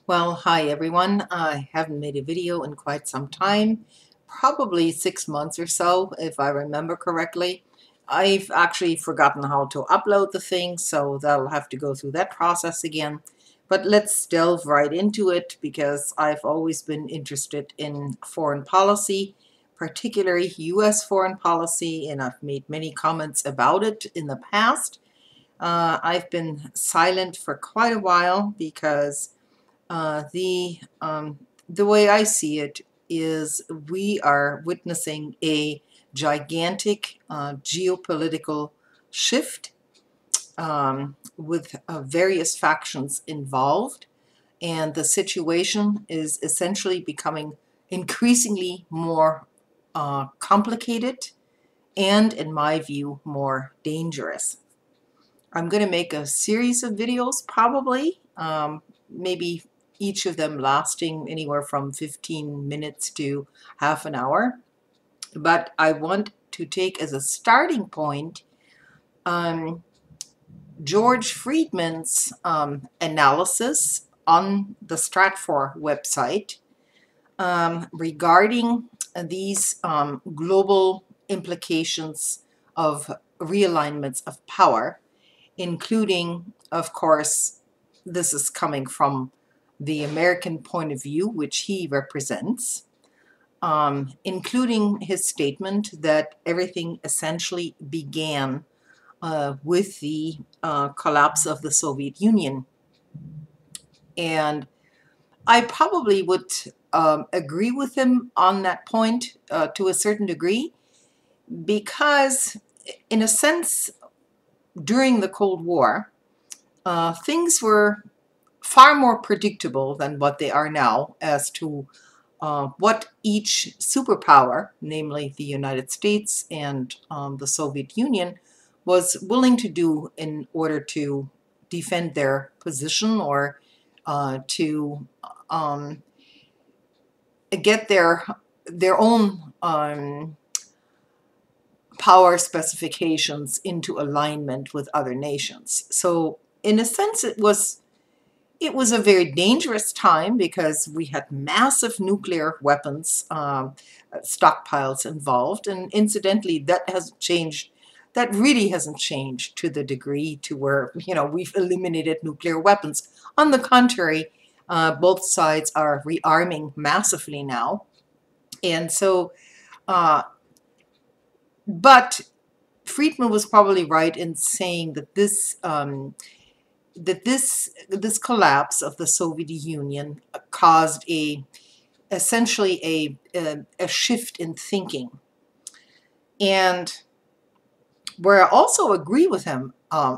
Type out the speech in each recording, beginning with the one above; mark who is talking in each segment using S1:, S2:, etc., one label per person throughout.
S1: Well, hi everyone. I haven't made a video in quite some time, probably 6 months or so, if I remember correctly. I've actually forgotten how to upload the thing, so that'll have to go through that process again. But let's delve right into it because I've always been interested in foreign policy, particularly US foreign policy, and I've made many comments about it in the past. I've been silent for quite a while because uh, the um, the way I see it is we are witnessing a gigantic geopolitical shift with various factions involved, and the situation is essentially becoming increasingly more complicated and, in my view, more dangerous. I'm going to make a series of videos, probably, maybe each of them lasting anywhere from 15 minutes to half an hour. But I want to take as a starting point um, George Friedman's analysis on the Stratfor website regarding these global implications of realignments of power, including, of course, this is coming from the American point of view, which he represents, including his statement that everything essentially began with the collapse of the Soviet Union. And I probably would agree with him on that point to a certain degree, because, in a sense, during the Cold War, things were far more predictable than what they are now as to what each superpower, namely the United States and the Soviet Union, was willing to do in order to defend their position or to um, get their own power specifications into alignment with other nations. So, in a sense, it was a very dangerous time because we had massive nuclear weapons stockpiles involved, and incidentally, that hasn't changed. That really hasn't changed to the degree to where we've eliminated nuclear weapons. On the contrary, both sides are rearming massively now, and so. But Friedman was probably right in saying that this collapse of the Soviet Union caused essentially a shift in thinking. And where I also agree with him,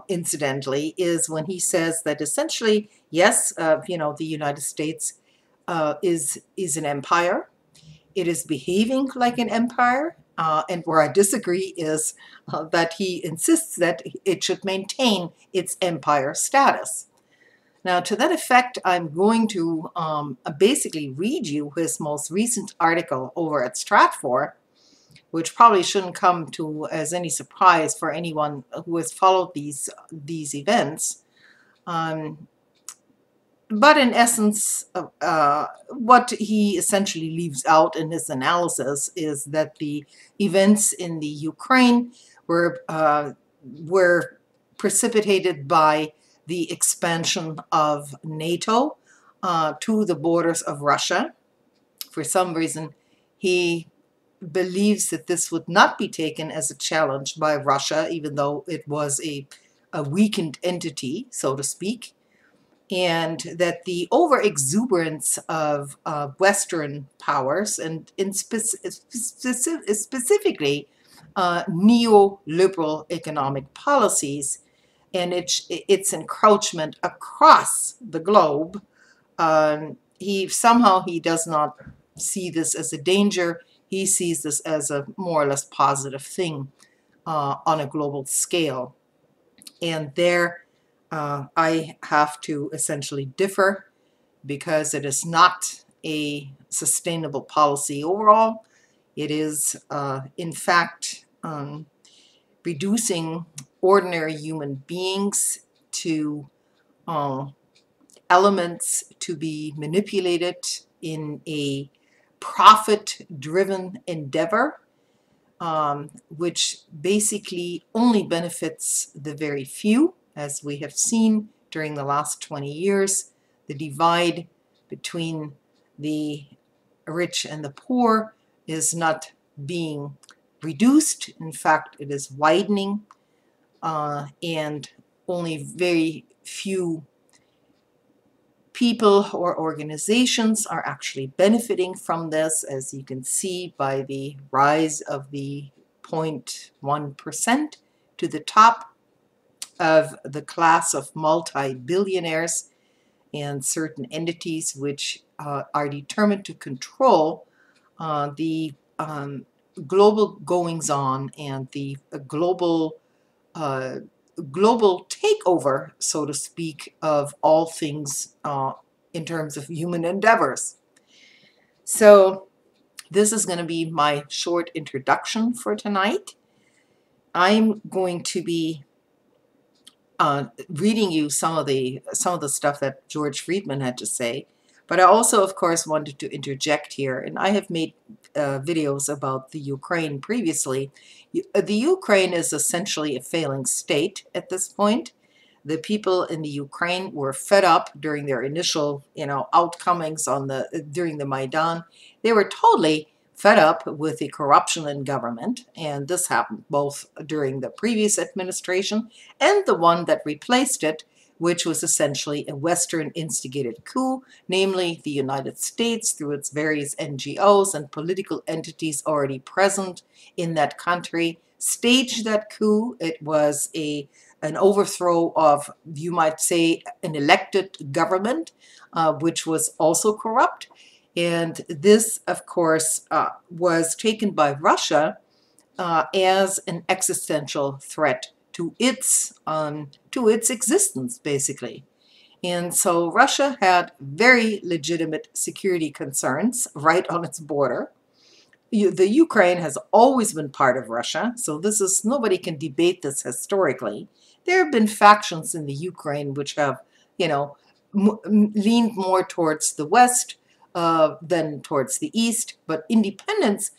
S1: incidentally, is when he says that essentially, yes, the United States is an empire. It is behaving like an empire. And where I disagree is that he insists that it should maintain its empire status. Now, to that effect, I'm going to basically read you his most recent article over at Stratfor, which probably shouldn't come to as any surprise for anyone who has followed these events. Um, but in essence, what he essentially leaves out in his analysis is that the events in the Ukraine were precipitated by the expansion of NATO to the borders of Russia. For some reason, he believes that this would not be taken as a challenge by Russia, even though it was a weakened entity, so to speak, and that the overexuberance of Western powers, and specifically neoliberal economic policies, and its encroachment across the globe, he does not see this as a danger. He sees this as a more or less positive thing on a global scale. And there I have to essentially differ, because it is not a sustainable policy overall. It is, in fact, reducing ordinary human beings to elements to be manipulated in a profit-driven endeavor, which basically only benefits the very few, as we have seen during the last 20 years. The divide between the rich and the poor is not being reduced. In fact, it is widening, and only very few people or organizations are actually benefiting from this, as you can see by the rise of the 0.1% to the top of the class of multi-billionaires and certain entities which are determined to control the global goings-on and the uh, global takeover, so to speak, of all things in terms of human endeavors. So this is going to be my short introduction for tonight. I'm going to be reading you some of the stuff that George Friedman had to say, but I also, of course, wanted to interject here, and I have made videos about the Ukraine previously. The Ukraine is essentially a failing state at this point. The people in the Ukraine were fed up during their initial, outcomings during the Maidan. They were totally fed up with the corruption in government, and this happened both during the previous administration and the one that replaced it, which was essentially a Western instigated coup, namely the United States through its various NGOs and political entities already present in that country staged that coup. It was an overthrow of, you might say, an elected government, which was also corrupt. And this, of course, was taken by Russia as an existential threat to its existence, basically. And so Russia had very legitimate security concerns right on its border. The Ukraine has always been part of Russia, so nobody can debate this historically. There have been factions in the Ukraine which have, leaned more towards the West than towards the East, but independence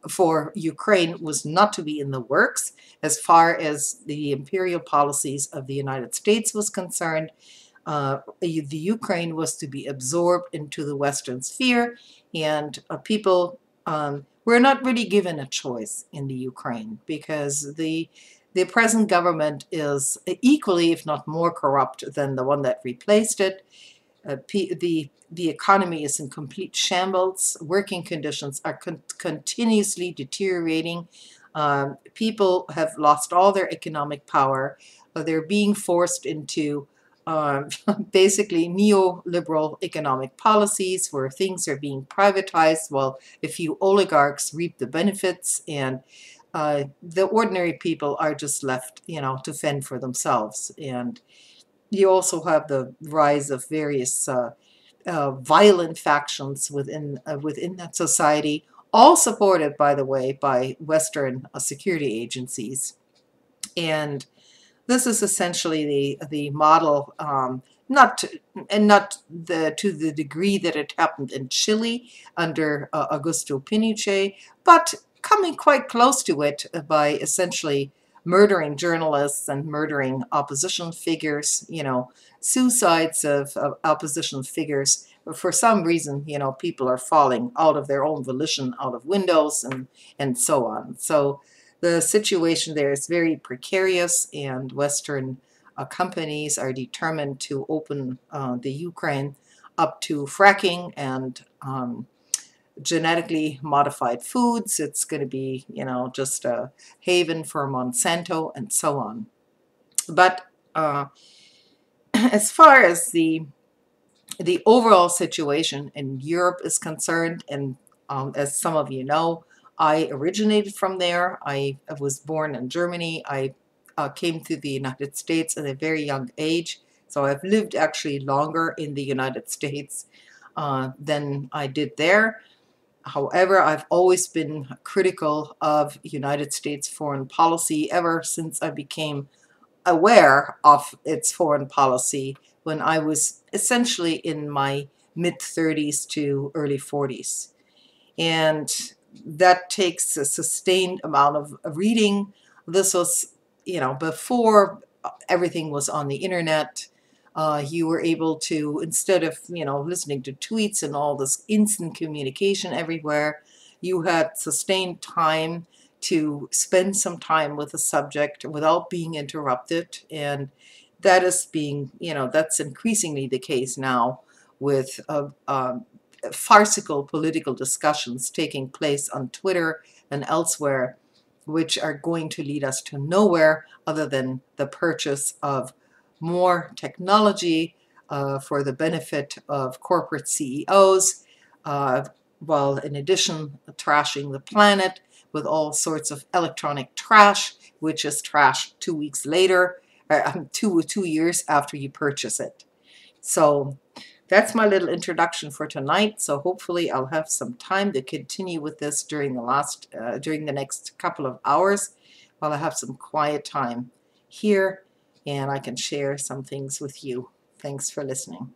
S1: for Ukraine was not to be in the works as far as the imperial policies of the United States was concerned. The Ukraine was to be absorbed into the Western sphere, and people were not really given a choice in the Ukraine, because the present government is equally, if not more, corrupt than the one that replaced it. The economy is in complete shambles. Working conditions are continuously deteriorating. People have lost all their economic power. They're being forced into basically neoliberal economic policies where things are being privatized while a few oligarchs reap the benefits, and the ordinary people are just left, to fend for themselves. And you also have the rise of various violent factions within that society, all supported, by the way, by Western security agencies. And this is essentially the model, not to the degree that it happened in Chile under Augusto Pinochet, but coming quite close to it by essentially murdering journalists and murdering opposition figures, suicides of opposition figures. For some reason, people are falling out of their own volition, out of windows, and so on. So the situation there is very precarious, and Western companies are determined to open the Ukraine up to fracking and genetically modified foods. It's going to be, just a haven for Monsanto and so on. But as far as the overall situation in Europe is concerned, and as some of you know, I originated from there. I was born in Germany. I came to the United States at a very young age, so I've lived actually longer in the United States than I did there. However, I've always been critical of United States foreign policy ever since I became aware of its foreign policy when I was essentially in my mid-30s to early 40s. And that takes a sustained amount of reading. This was, before everything was on the internet. You were able to, instead of, listening to tweets and all this instant communication everywhere, you had sustained time to spend some time with a subject without being interrupted. And that is being, that's increasingly the case now with farcical political discussions taking place on Twitter and elsewhere, which are going to lead us to nowhere other than the purchase of more technology for the benefit of corporate CEOs, uh, while in addition trashing the planet with all sorts of electronic trash, which is trash 2 weeks later, or 2 years after you purchase it. So that's my little introduction for tonight. So hopefully I'll have some time to continue with this during the next couple of hours while I have some quiet time here and I can share some things with you. Thanks for listening.